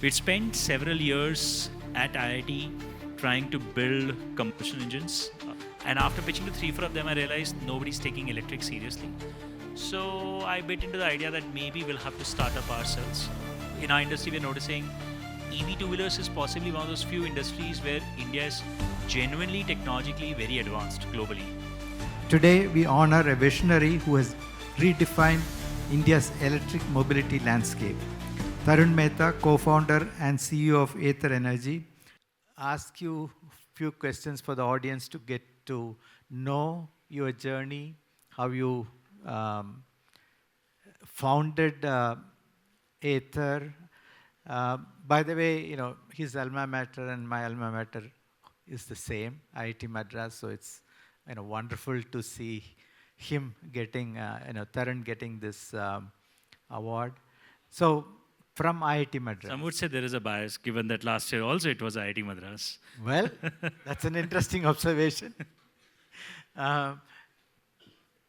We'd spent several years at IIT trying to build combustion engines. And after pitching to 3, 4 of them, I realized nobody's taking electric seriously. So I bit into the idea that maybe we'll have to start up ourselves. In our industry, we're noticing EV two-wheelers is possibly one of those few industries where India is genuinely technologically very advanced globally. Today, we honor a visionary who has redefined India's electric mobility landscape. Tarun Mehta, co-founder and CEO of Ather Energy, ask you a few questions for the audience to get to know your journey, how you founded Ather. By the way, his alma mater and my alma mater is the same, IIT Madras. So it's wonderful to see him getting, Tarun getting this award. So from IIT Madras. Some would say there is a bias, given that last year also it was IIT Madras. Well, that's an interesting observation. I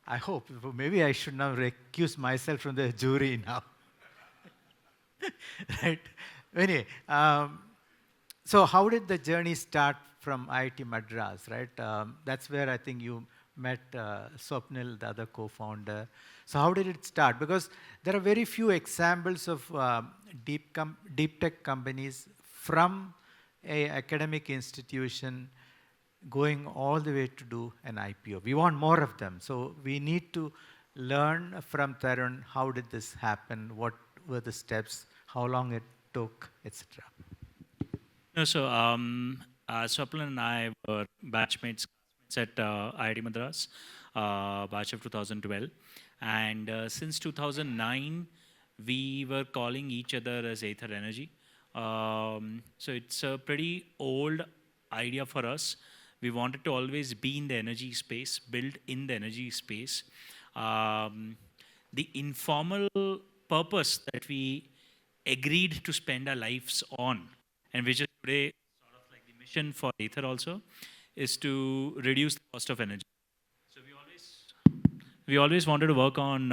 hope. Maybe I should now recuse myself from the jury now. Right? Anyway, so how did the journey start from IIT Madras, right? That's where I think you met Swapnil, the other co-founder. So how did it start? Because there are very few examples of deep tech companies from an academic institution going all the way to do an IPO. We want more of them. So we need to learn from Tarun, how did this happen? What were the steps? How long it took, etc. No, so Swapnil and I were batchmates at IIT Madras, batch of 2012. And since 2009, we were calling each other as Ather Energy. So it's a pretty old idea for us. We wanted to always be in the energy space, build in the energy space. The informal purpose that we agreed to spend our lives on, and which is today sort of like the mission for Ather also, is to reduce the cost of energy. So we always wanted to work on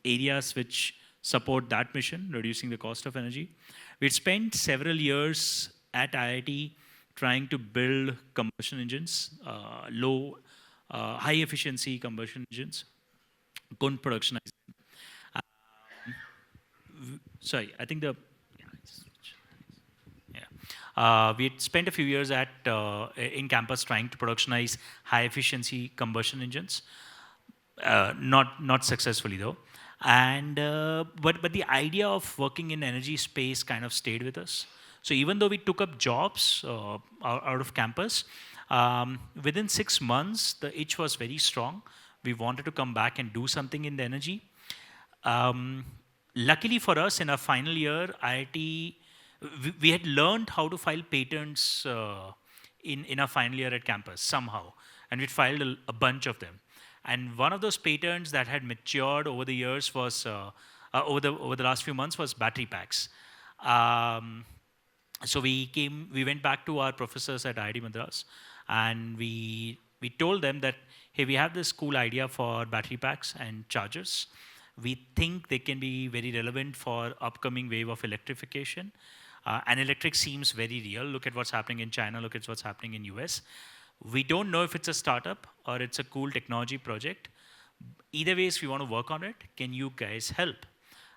areas which support that mission, reducing the cost of energy. We'd spent several years at IIT trying to build combustion engines, high efficiency combustion engines, couldn't productionize them. Sorry, I think we had spent a few years in campus trying to productionize high efficiency combustion engines, not successfully though. And but the idea of working in energy space kind of stayed with us. So even though we took up jobs out of campus, within 6 months the itch was very strong. We wanted to come back and do something in the energy. Luckily for us, in our final year, IIT, we had learned how to file patents in our final year at campus somehow, and we'd filed a bunch of them. And one of those patents that had matured over the years was over the last few months was battery packs. So we went back to our professors at IIT Madras, and we told them that, hey, we have this cool idea for battery packs and chargers. We think they can be very relevant for upcoming wave of electrification. And electric seems very real. Look at what's happening in China. Look at what's happening in US. We don't know if it's a startup or it's a cool technology project. Either ways, we want to work on it. Can you guys help?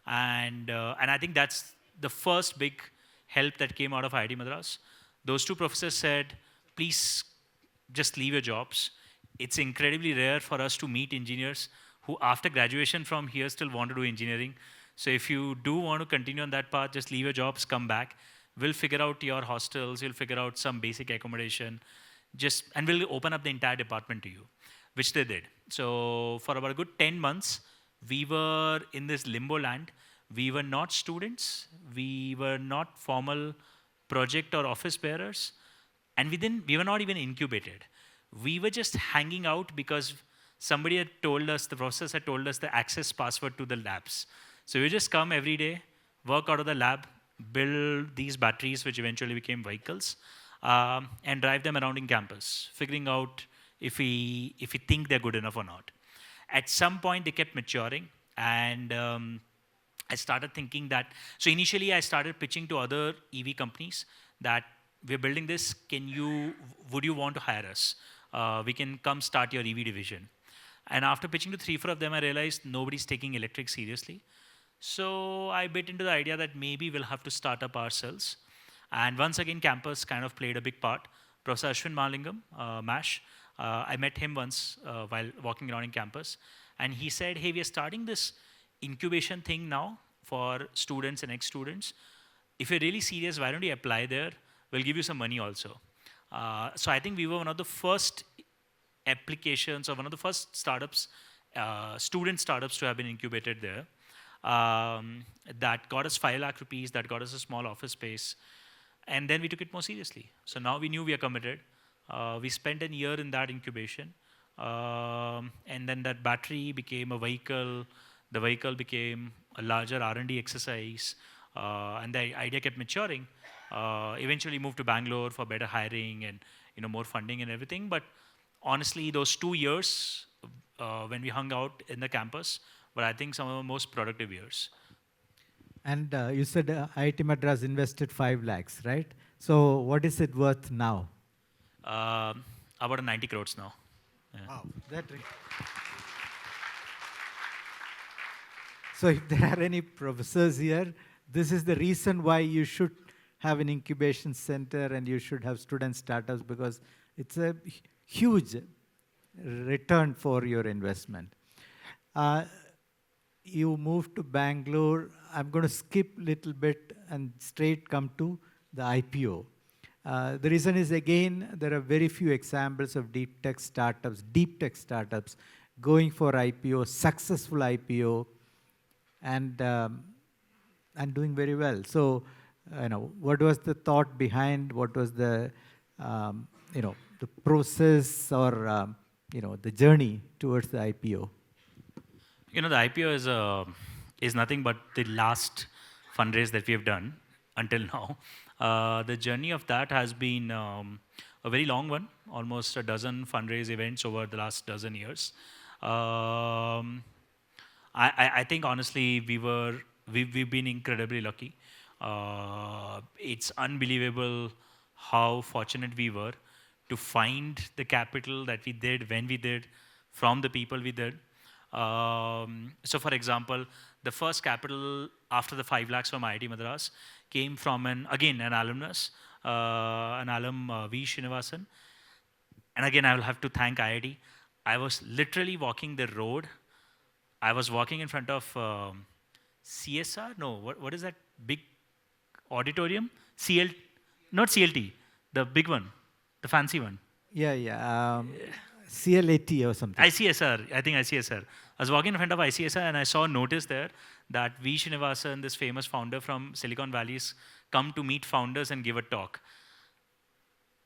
And I think that's the first big help that came out of IIT Madras. Those two professors said, please just leave your jobs. It's incredibly rare for us to meet engineers who after graduation from here still want to do engineering. So if you do want to continue on that path, just leave your jobs, come back. We'll figure out your hostels, we'll figure out some basic accommodation, and we'll open up the entire department to you, which they did. So for about a good 10 months, we were in this limbo land. We were not students, we were not formal project or office bearers, and we were not even incubated. We were just hanging out because somebody had told us, the professors had told us the access password to the labs. So we just come every day, work out of the lab, build these batteries, which eventually became vehicles, and drive them around in campus, figuring out if we think they're good enough or not. At some point, they kept maturing, and I started thinking that, so initially I started pitching to other EV companies that we're building this, would you want to hire us? We can come start your EV division. And after pitching to 3, 4 of them, I realized nobody's taking electric seriously. So I bit into the idea that maybe we'll have to start up ourselves. And once again, campus kind of played a big part. Professor Ashwin Malingam, MASH, I met him once while walking around in campus. And he said, hey, we are starting this incubation thing now for students and ex-students. If you're really serious, why don't you apply there? We'll give you some money also. So I think we were one of the first applications or one of the first startups, student startups to have been incubated there. That got us 5 lakh rupees, that got us a small office space. And then we took it more seriously. So now we knew we are committed. We spent a year in that incubation. And then that battery became a vehicle. The vehicle became a larger R&D exercise. And the idea kept maturing. Eventually moved to Bangalore for better hiring and more funding and everything. But honestly, those 2 years when we hung out in the campus were, I think, some of the most productive years. And you said IIT Madras invested 5 lakhs, right? So what is it worth now? About 90 crores now. Yeah. Wow, So if there are any professors here, this is the reason why you should have an incubation center and you should have student startups, because it's a huge return for your investment. You moved to Bangalore. I'm going to skip a little bit and straight come to the IPO. The reason is, again, there are very few examples of deep tech startups going for IPO, successful IPO, and doing very well. So, what was the thought behind? What was the, the process or, the journey towards the IPO? The IPO is nothing but the last fundraise that we have done until now. The journey of that has been a very long one, almost a dozen fundraise events over the last dozen years. I think honestly we've been incredibly lucky. It's unbelievable how fortunate we were to find the capital that we did when we did from the people we did. So for example, the first capital after the 5 lakhs from IIT Madras came from an alumnus, an alum V. Srinivasan. And again, I will have to thank IIT. I was literally walking the road. I was walking in front of CSR? No, what is that big auditorium? Not CLT, the big one, the fancy one. Yeah. CLAT or something. ICSR, I think ICSR. I was walking in front of ICSR and I saw a notice there that V. Srinivasan, this famous founder from Silicon Valley's, come to meet founders and give a talk.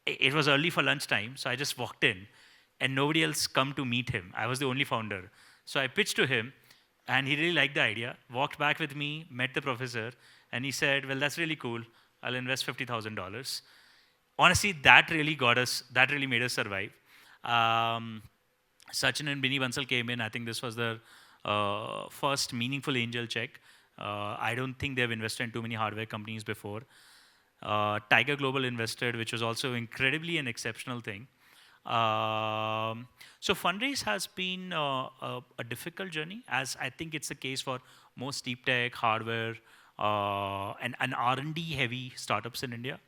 It was early for lunchtime, so I just walked in and nobody else come to meet him. I was the only founder. So I pitched to him and he really liked the idea, walked back with me, met the professor, and he said, well, that's really cool. I'll invest $50,000. Honestly, that really made us survive. Sachin and Binny Bansal came in. I think this was the first meaningful angel check. I don't think they've invested in too many hardware companies before. Tiger Global invested, which was also incredibly an exceptional thing. So fundraise has been a difficult journey, as I think it's the case for most deep tech, hardware, and R&D heavy startups in India.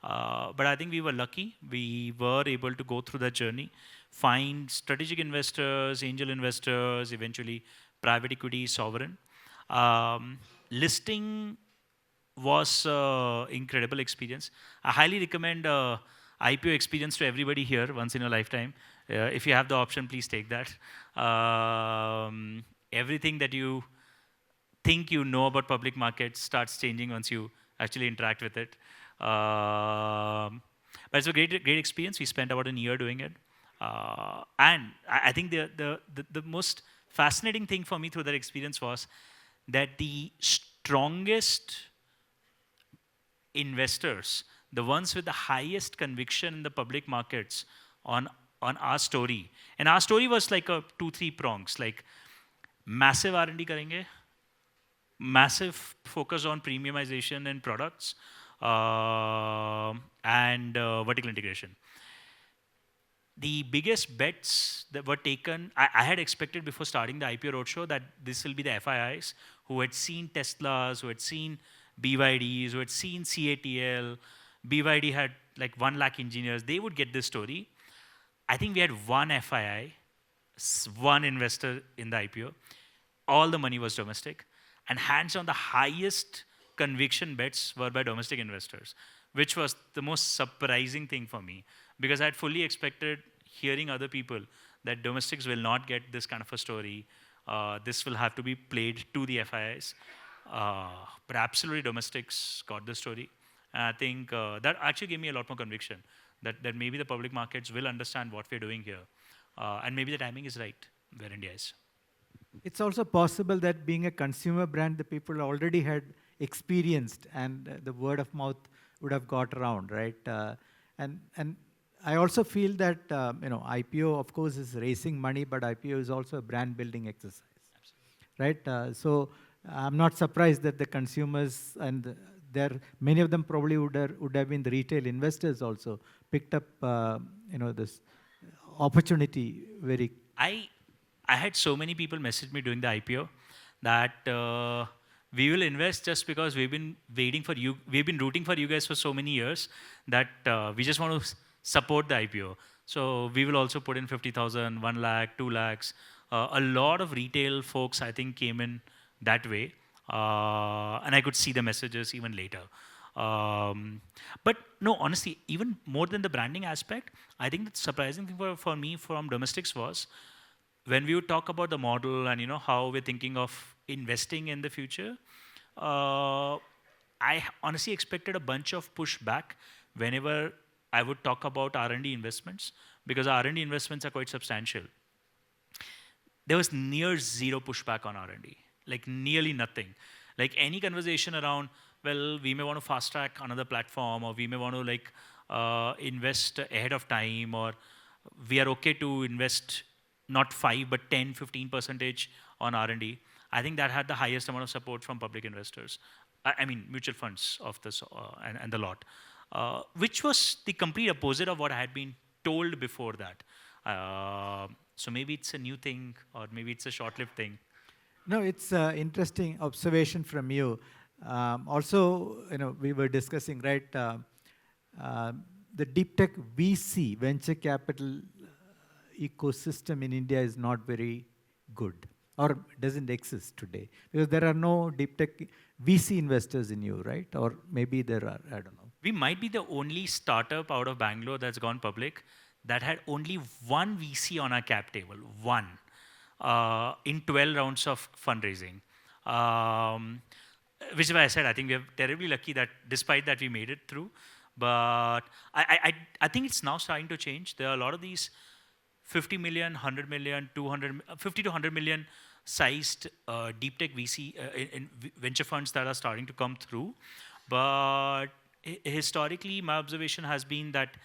But I think we were lucky. We were able to go through that journey, find strategic investors, angel investors, eventually private equity, sovereign. Listing was incredible experience. I highly recommend IPO experience to everybody here once in a lifetime. If you have the option, please take that. Everything that you think you know about public markets starts changing once you actually interact with it. But it's a great experience. We spent about a year doing it. And I think the most fascinating thing for me through that experience was that the strongest investors, the ones with the highest conviction in the public markets on our story. And our story was like a 2-3 prongs, like massive R&D karenge, massive focus on premiumization in products and vertical integration. The biggest bets that were taken, I had expected before starting the IPO roadshow that this will be the FIIs who had seen Teslas, who had seen BYDs, who had seen CATL. BYD had like 1 lakh engineers. They would get this story. I think we had one FII, one investor in the IPO. All the money was domestic. And hands on the highest conviction bets were by domestic investors, which was the most surprising thing for me because I had fully expected hearing other people that domestics will not get this kind of a story. This will have to be played to the FIIs. But absolutely domestics got the story. And I think that actually gave me a lot more conviction that maybe the public markets will understand what we're doing here. And maybe the timing is right where India is. It's also possible that being a consumer brand, the people already had experienced and the word of mouth would have got around, right? And I also feel that IPO, of course, is raising money, but IPO is also a brand building exercise, right? So I'm not surprised that the consumers and many of them probably would have been the retail investors also picked up this opportunity very. I had so many people message me during the IPO that we will invest just because we've been waiting for you. We've been rooting for you guys for so many years that we just want to support the IPO. So we will also put in 50,000, 1 lakh, 2 lakhs. A lot of retail folks, I think, came in that way. And I could see the messages even later. But no, honestly, even more than the branding aspect, I think the surprising thing for me from domestics was when we would talk about the model and how we're thinking of investing in the future, I honestly expected a bunch of pushback whenever I would talk about R&D investments because R&D investments are quite substantial. There was near zero pushback on R&D, like nearly nothing. Like any conversation around, well, we may want to fast track another platform, or we may want to invest ahead of time, or we are okay to invest not 5 but 10, 15% on R&D. I think that had the highest amount of support from public investors. I mean, mutual funds of this and the lot, which was the complete opposite of what I had been told before that. So maybe it's a new thing, or maybe it's a short-lived thing. No, it's an interesting observation from you. Also, we were discussing, right, the deep tech VC, venture capital ecosystem in India is not very good or doesn't exist today because there are no deep tech VC investors in you, right? Or maybe there are, I don't know. We might be the only startup out of Bangalore that's gone public that had only one VC on our cap table, one, in 12 rounds of fundraising. Which is why I said I think we are terribly lucky that despite that we made it through. But I think it's now starting to change. There are a lot of these 50 million, 100 million, 50 to 100 million sized deep tech VC in venture funds that are starting to come through. But historically, my observation has been that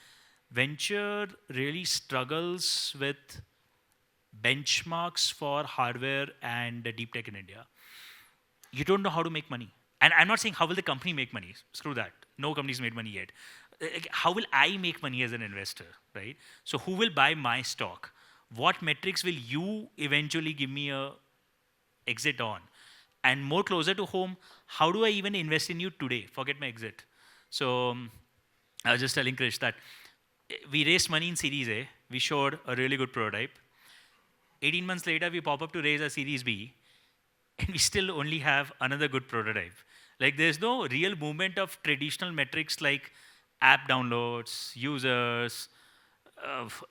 venture really struggles with benchmarks for hardware and deep tech in India. You don't know how to make money. And I'm not saying how will the company make money. Screw that. No company's made money yet. How will I make money as an investor, right? So who will buy my stock? What metrics will you eventually give me a exit on? And more closer to home, how do I even invest in you today? Forget my exit. So I was just telling Kris that we raised money in Series A. We showed a really good prototype. 18 months later, we pop up to raise a Series B. And we still only have another good prototype. Like there's no real movement of traditional metrics like app downloads, users,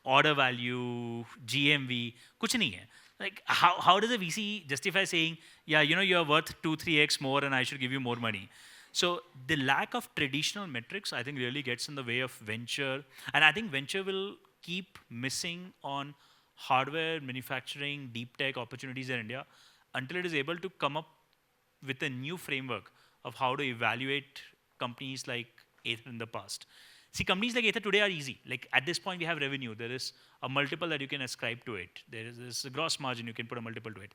order value, GMV. Kuch nahi hai. Like how does a VC justify saying, yeah, you're worth 2-3x more and I should give you more money? So the lack of traditional metrics, I think, really gets in the way of venture. And I think venture will keep missing on hardware, manufacturing, deep tech opportunities in India until it is able to come up with a new framework of how to evaluate companies like Ather in the past. See, companies like Ather today are easy. Like at this point, we have revenue. There is a multiple that you can ascribe to it. There is a gross margin, you can put a multiple to it.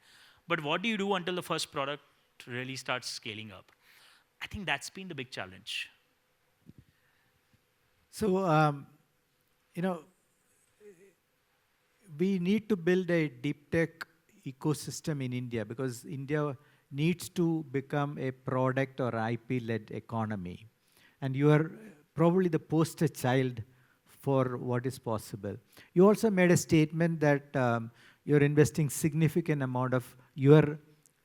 But what do you do until the first product really start scaling up. I think that's been the big challenge. So, you know, we need to build a deep tech ecosystem in India because India needs to become a product or IP-led economy. And you are probably the poster child for what is possible. You also made a statement that you're investing significant amount of your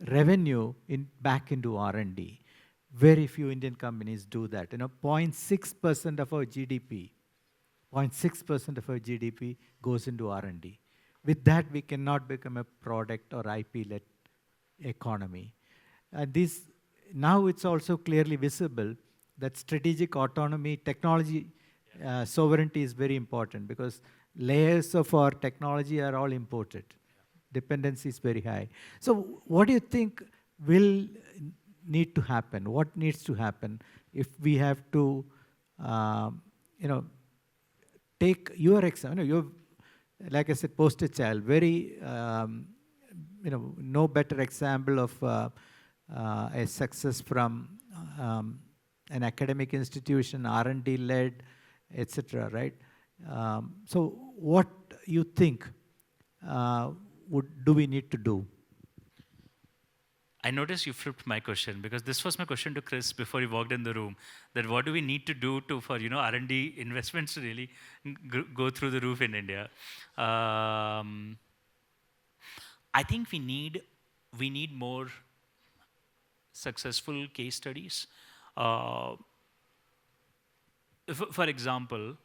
revenue back into R&D. Very few Indian companies do that. 0.6% of our GDP 0.6% of our GDP goes into R&D. With that, we cannot become a product or IP-led economy. This now it's also clearly visible that strategic autonomy, technology sovereignty is very important because layers of our technology are all imported. Dependency is very high. So what do you think will need to happen? What needs to happen if we have to, take your example? You're, like I said, poster child. Very, no better example of a success from an academic institution, R&D led, etc. Right? So, what you think do we need to do? I noticed you flipped my question because this was my question to Kris before he walked in the room. That what do we need to do for R&D investments to really go through the roof in India? I think we need more successful case studies. For example,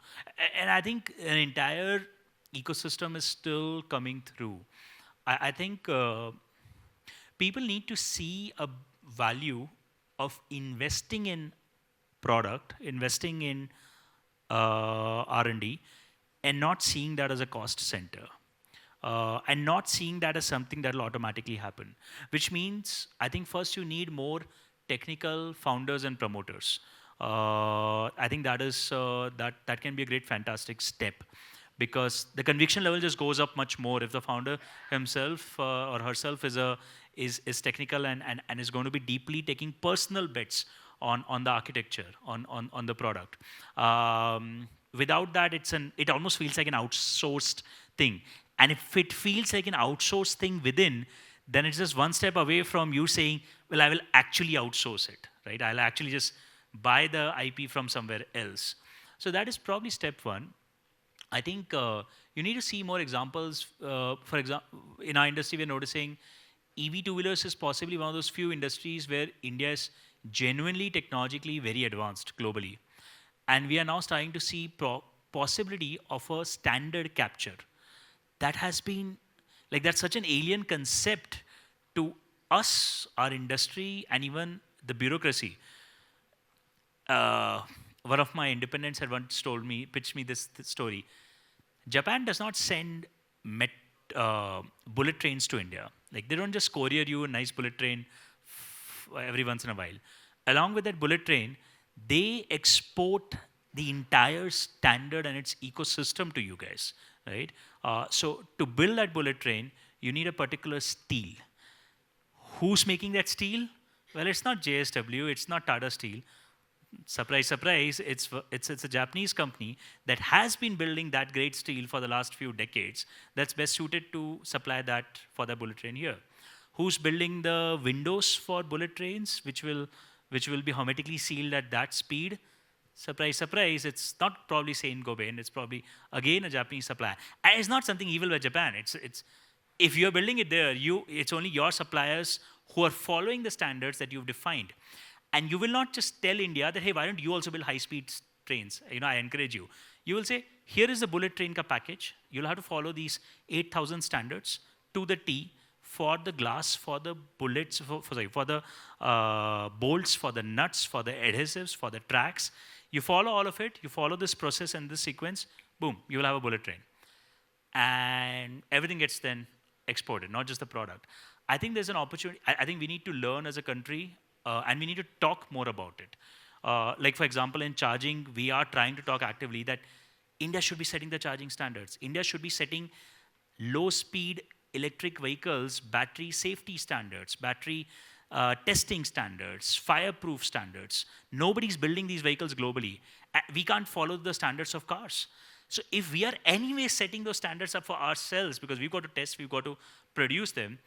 and I think an entire ecosystem is still coming through. I think. People need to see a value of investing in product, investing in R&D, and not seeing that as a cost center. And not seeing that as something that will automatically happen. Which means, I think first you need more technical founders and promoters. I think that is that can be a great, fantastic step. Because the conviction level just goes up much more if the founder himself or herself is technical and is going to be deeply taking personal bets on the architecture, on the product. Without that, it almost feels like an outsourced thing. And if it feels like an outsourced thing within, then it's just one step away from you saying, well, I will actually outsource it, right? I'll actually just buy the IP from somewhere else. So that is probably step one. I think you need to see more examples. For example, in our industry, we're noticing EV two-wheelers is possibly one of those few industries where India is genuinely technologically very advanced globally. And we are now starting to see possibility of a standard capture. That has been, that's such an alien concept to us, our industry, and even the bureaucracy. One of my independents had once pitched me this story. Japan does not send bullet trains to India. They don't just courier you a nice bullet train every once in a while. Along with that bullet train, they export the entire standard and its ecosystem to you guys, right? So to build that bullet train, you need a particular steel. Who's making that steel? Well, it's not JSW, it's not Tata Steel. Surprise, surprise, it's a Japanese company that has been building that great steel for the last few decades that's best suited to supply that for the bullet train here. Who's building the windows for bullet trains, which will be hermetically sealed at that speed? Surprise, surprise, it's not probably Saint-Gobain, it's probably, again, a Japanese supplier. And it's not something evil by Japan. If you're building it there, it's only your suppliers who are following the standards that you've defined. And you will not just tell India that, hey, why don't you also build high-speed trains? I encourage you. You will say, here is the bullet train ka package. You'll have to follow these 8,000 standards to the T for the glass, for the bullets, for the bolts, for the nuts, for the adhesives, for the tracks. You follow all of it. You follow this process and this sequence. Boom, you will have a bullet train. And everything gets then exported, not just the product. I think there's an opportunity. I think we need to learn as a country. And we need to talk more about it. For example, in charging, we are trying to talk actively that India should be setting the charging standards. India should be setting low-speed electric vehicles, battery safety standards, battery testing standards, fireproof standards. Nobody's building these vehicles globally. We can't follow the standards of cars. So if we are anyway setting those standards up for ourselves, because we've got to test, we've got to produce them,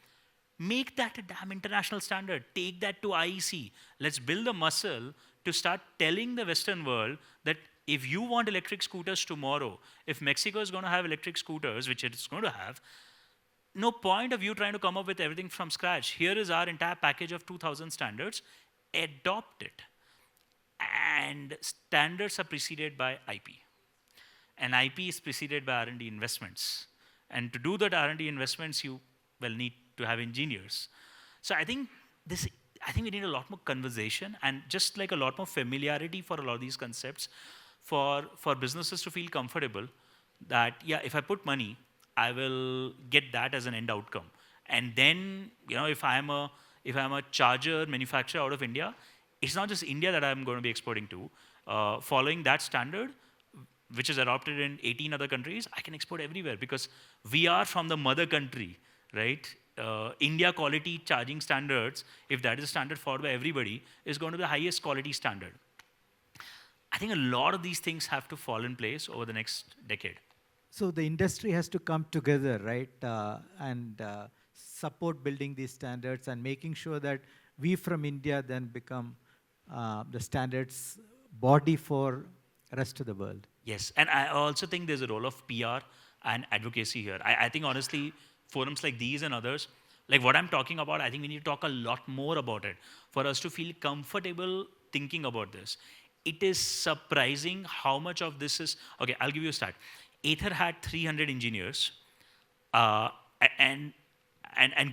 make that a damn international standard. Take that to IEC. Let's build the muscle to start telling the Western world that if you want electric scooters tomorrow, if Mexico is going to have electric scooters, which it's going to have, no point of you trying to come up with everything from scratch. Here is our entire package of 2000 standards. Adopt it. And standards are preceded by IP. And IP is preceded by R&D investments. And to do that R&D investments, you need to have engineers. So I think we need a lot more conversation and just like a lot more familiarity for a lot of these concepts for businesses to feel comfortable that, yeah, if I put money, I will get that as an end outcome. And then, if I'm a charger manufacturer out of India, it's not just India that I'm going to be exporting to. Following that standard, which is adopted in 18 other countries, I can export everywhere because we are from the mother country, right? India quality charging standards, if that is a standard followed by everybody, is going to be the highest quality standard. I think a lot of these things have to fall in place over the next decade. So the industry has to come together, right, and support building these standards and making sure that we from India then become the standards body for the rest of the world. Yes, and I also think there's a role of PR and advocacy here. I think honestly, forums like these and others, like what I'm talking about, I think we need to talk a lot more about it for us to feel comfortable thinking about this. It is surprising how much of this is, okay, I'll give you a start. Ather had 300 engineers and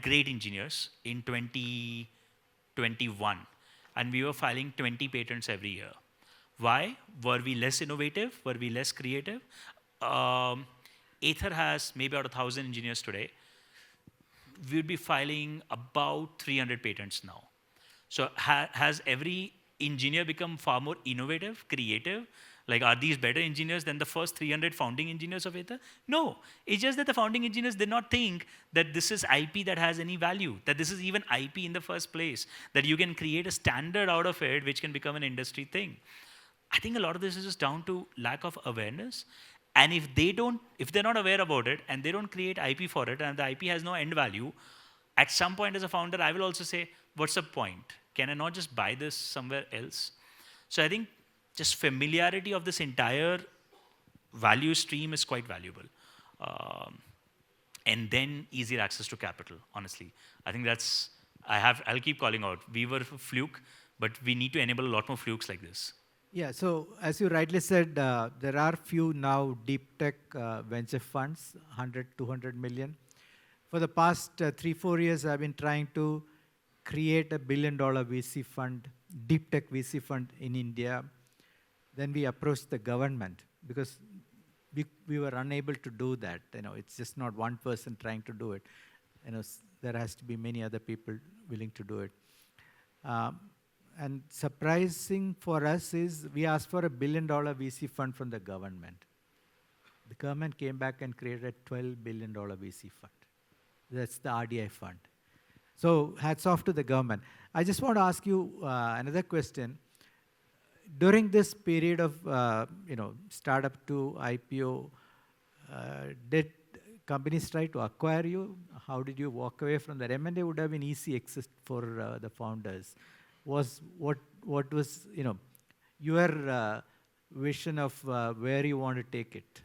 great engineers in 2021. And we were filing 20 patents every year. Why? Were we less innovative? Were we less creative? Ather has maybe about 1,000 engineers today. We'll be filing about 300 patents now. So has every engineer become far more innovative, creative? Like, are these better engineers than the first 300 founding engineers of Ather? No. It's just that the founding engineers did not think that this is IP that has any value, that this is even IP in the first place, that you can create a standard out of it which can become an industry thing. I think a lot of this is just down to lack of awareness. And if they're not aware about it and they don't create IP for it and the IP has no end value, at some point as a founder, I will also say, what's the point? Can I not just buy this somewhere else? So I think just familiarity of this entire value stream is quite valuable. And then easier access to capital, honestly. I think I'll keep calling out. We were a fluke, but we need to enable a lot more flukes like this. Yeah, so as you rightly said, there are few now deep tech venture funds, 100, 200 million. For the past 3-4 years, I've been trying to create a $1 billion VC fund, deep tech VC fund in India. Then we approached the government because we were unable to do that. It's just not one person trying to do it. There has to be many other people willing to do it. And surprising for us is we asked for a $1 billion VC fund from the government. The government came back and created a $12 billion VC fund. That's the RDI fund. So hats off to the government. I just want to ask you another question. During this period of startup to IPO, did companies try to acquire you? How did you walk away from that? M&A would have been easy exit for the founders. What was your vision of where you want to take it?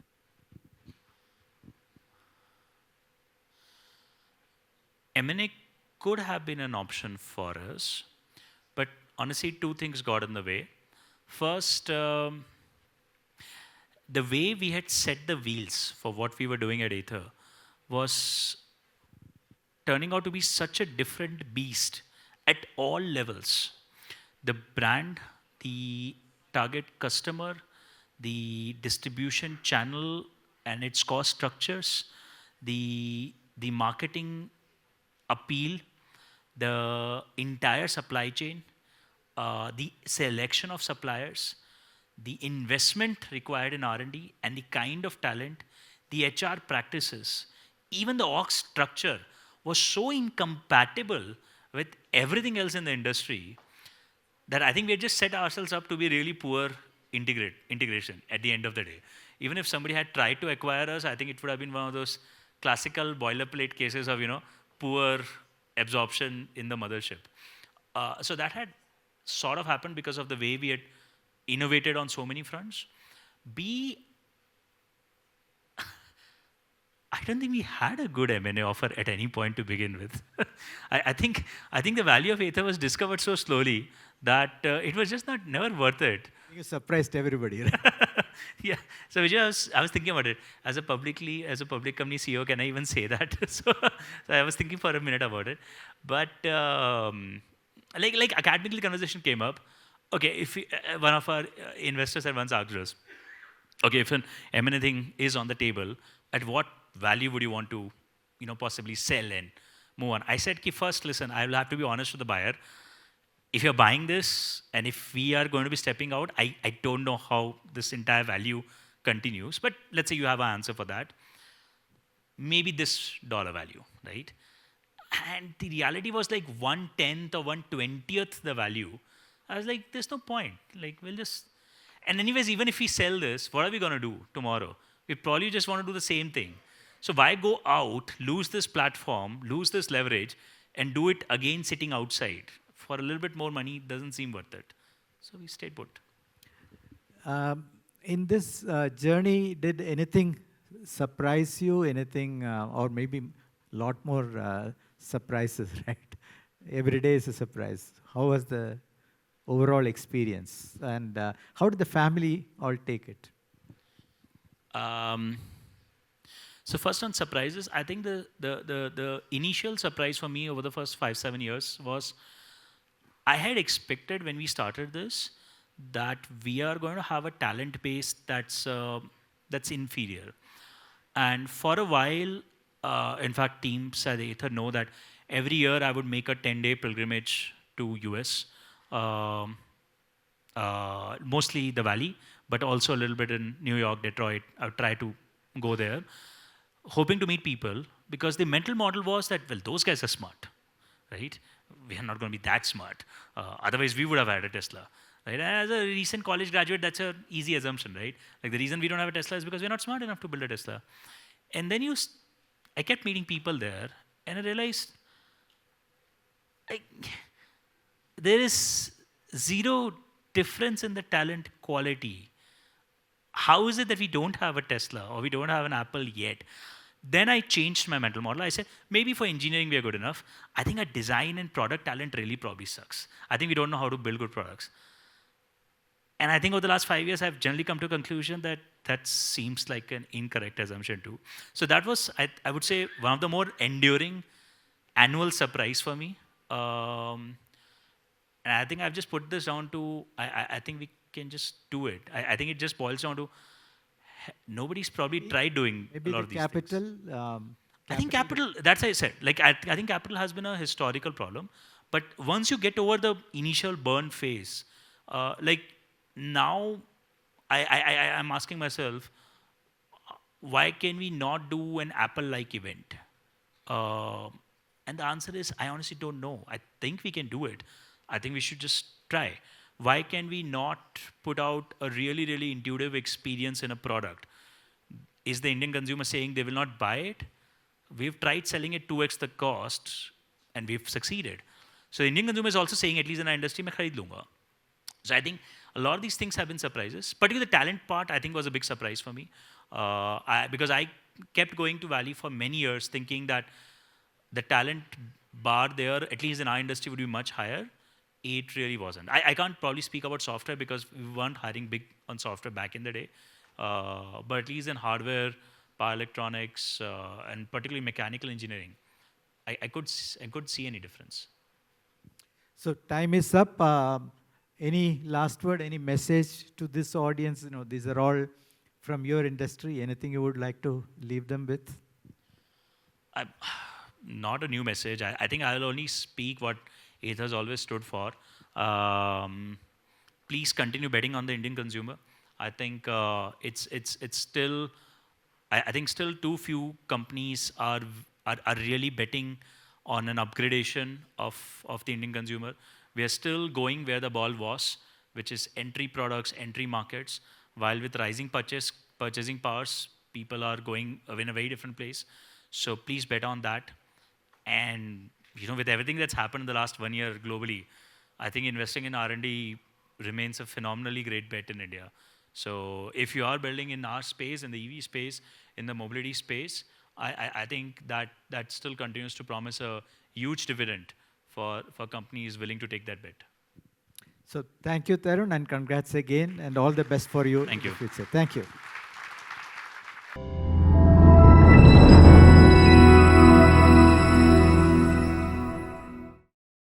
M&A could have been an option for us, but honestly, two things got in the way. First, the way we had set the wheels for what we were doing at Ather was turning out to be such a different beast at all levels. The brand, the target customer, the distribution channel and its cost structures, the marketing appeal, the entire supply chain, the selection of suppliers, the investment required in R&D, and the kind of talent, the HR practices, even the org structure was so incompatible with everything else in the industry, that I think we had just set ourselves up to be really poor integration at the end of the day. Even if somebody had tried to acquire us, I think it would have been one of those classical boilerplate cases of, poor absorption in the mothership. So that had sort of happened because of the way we had innovated on so many fronts. B, I don't think we had a good M&A offer at any point to begin with. I think the value of Ather was discovered so slowly that it was just never worth it. You surprised everybody, right? Yeah. So Vijay, I was thinking about it. As a public company CEO, can I even say that? So I was thinking for a minute about it. But like academically conversation came up. Okay, if one of our investors had once asked us, okay, if an M&A thing is on the table, at what value would you want to, possibly sell and move on? I said, first, listen, I will have to be honest with the buyer. If you're buying this and if we are going to be stepping out, I don't know how this entire value continues. But let's say you have an answer for that. Maybe this dollar value, right? And the reality was like 1/10 or 1/20th the value. I was like, there's no point. Like, we'll just. And anyways, even if we sell this, what are we going to do tomorrow? We probably just want to do the same thing. So why go out, lose this platform, lose this leverage, and do it again sitting outside? For a little bit more money, doesn't seem worth it. So we stayed put. In this journey, did anything surprise you? Anything, or maybe a lot more surprises, right? Every day is a surprise. How was the overall experience? And how did the family all take it? So first on surprises, I think the initial surprise for me over the first 5-7 years was, I had expected when we started this that we are going to have a talent base that's inferior. And for a while, in fact, teams at Ather know that every year I would make a 10-day pilgrimage to US, mostly the Valley, but also a little bit in New York, Detroit. I would try to go there, hoping to meet people, because the mental model was that, well, those guys are smart, right? We are not going to be that smart. Otherwise, we would have had a Tesla. Right? As a recent college graduate, that's an easy assumption, right? Like, the reason we don't have a Tesla is because we're not smart enough to build a Tesla. And then I kept meeting people there, and I realized, like, there is zero difference in the talent quality. How is it that we don't have a Tesla or we don't have an Apple yet? Then I changed my mental model. I said, maybe for engineering we are good enough. I think our design and product talent really probably sucks. I think we don't know how to build good products. And I think over the last 5 years, I've generally come to a conclusion that that seems like an incorrect assumption too. So that was, I would say, one of the more enduring annual surprise for me. And I think I've just put this down to, I think we can just do it. I think it just boils down to, nobody's probably tried doing Maybe a lot the of these capital, things. I think capital, that's what I said. Like, I think capital has been a historical problem. But once you get over the initial burn phase, like now, I'm asking myself, why can we not do an Apple-like event? And the answer is, I honestly don't know. I think we can do it. I think we should just try. Why can we not put out a really, really intuitive experience in a product? Is the Indian consumer saying they will not buy it? We've tried selling it 2x the cost, and we've succeeded. So the Indian consumer is also saying, at least in our industry, मैं खरीद लूँगा. So I think a lot of these things have been surprises. Particularly the talent part, I think, was a big surprise for me. Because I kept going to Valley for many years thinking that the talent bar there, at least in our industry, would be much higher. It really wasn't. I can't probably speak about software because we weren't hiring big on software back in the day. But at least in hardware, power electronics, and particularly mechanical engineering, I could see any difference. So time is up. Any last word, any message to this audience? You know, these are all from your industry. Anything you would like to leave them with? Not a new message. I think I'll only speak what Ather's always stood for. Please continue betting on the Indian consumer. I think it's still, I think still too few companies are really betting on an upgradation of the Indian consumer. We are still going where the ball was, which is entry products, entry markets, while with rising purchasing powers, people are going in a very different place. So please bet on that. And with everything that's happened in the last 1 year globally, I think investing in R&D remains a phenomenally great bet in India. So if you are building in our space, in the EV space, in the mobility space, I think that still continues to promise a huge dividend for companies willing to take that bet. So thank you, Tarun, and congrats again, and all the best for you Thank in the you. future. Thank you.